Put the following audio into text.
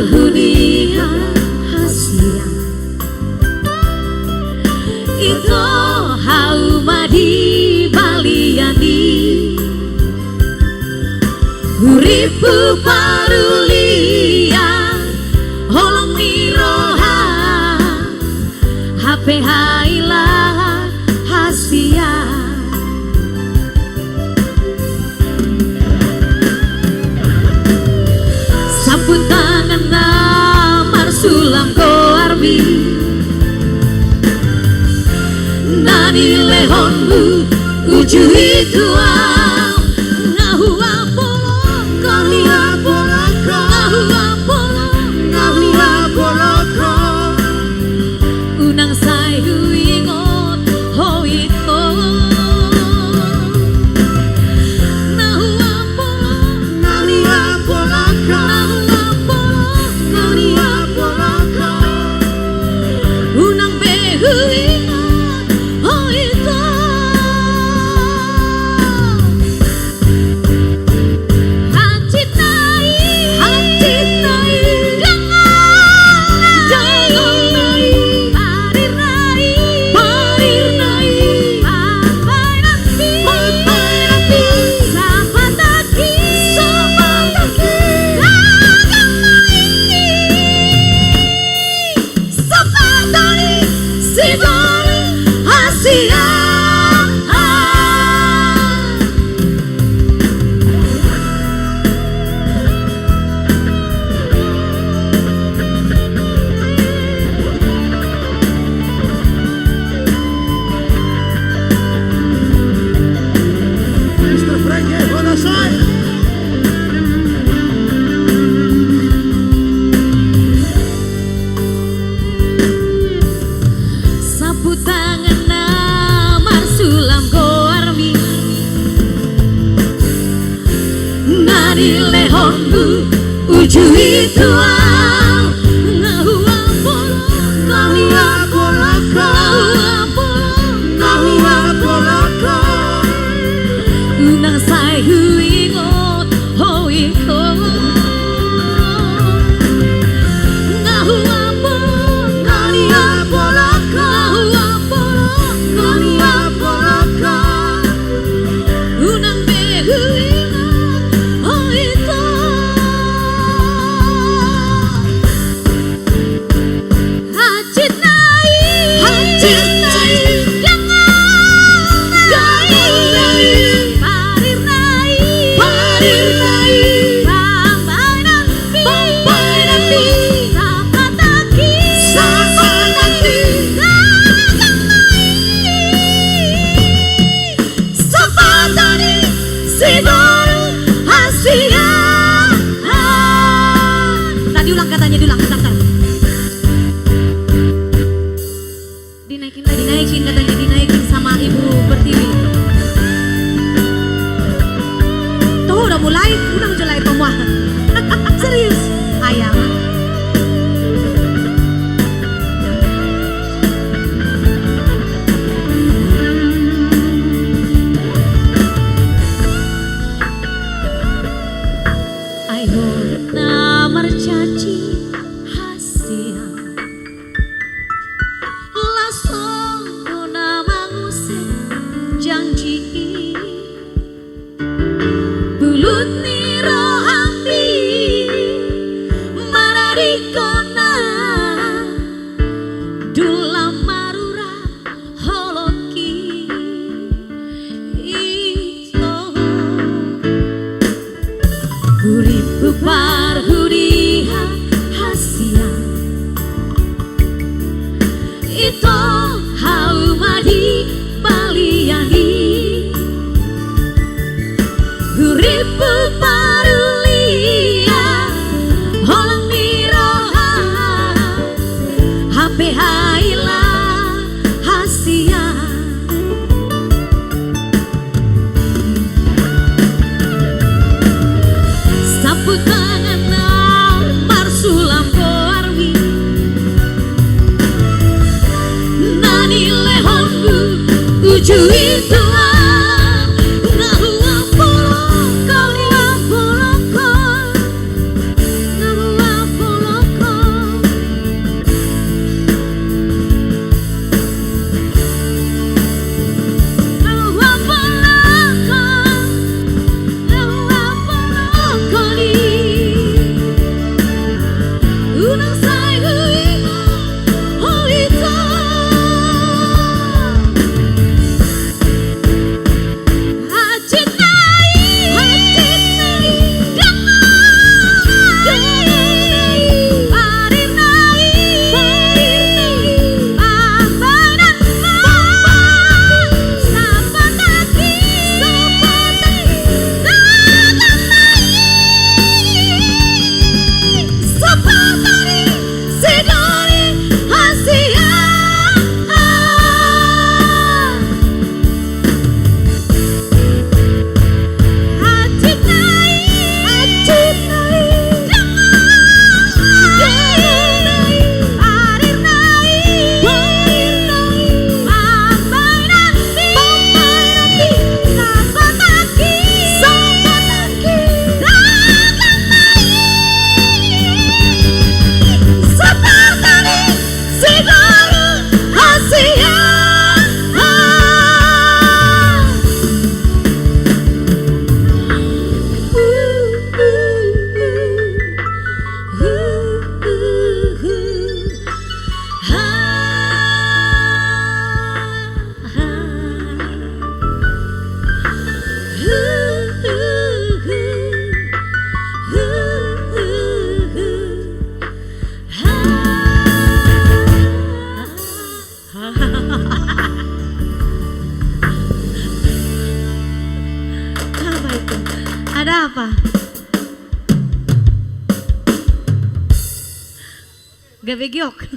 parhudia hasia itu haumadi baliani uripu parulia holong miroha hape hailah hasia sapu tangan namar sulam koarbi nani lehonmu uju itua ngahu apolo kali apoloko ngahu apoloko unang sai huingot hoiko ngahu apolo kali apoloko kali apoloko unang behuingot lehonmu uju itua ngahu apolo kali apoloko ngahu apoloko unang sai huingot hoiko ngahu apolo kali apoloko kali apoloko unang behuingot diulang bentar. Dinaikin katanya, dinaikin sama Ibu Pertiwi. Tuh udah mulai pemuah. Serius, ayam. Ayo namar caci bulut ni rohambi maradikona dulam marura holoki ito uripu parhudia hasia ito haumadi baliani uripu parulia holang miroha hape haila hasia sapu tangan gawe giok.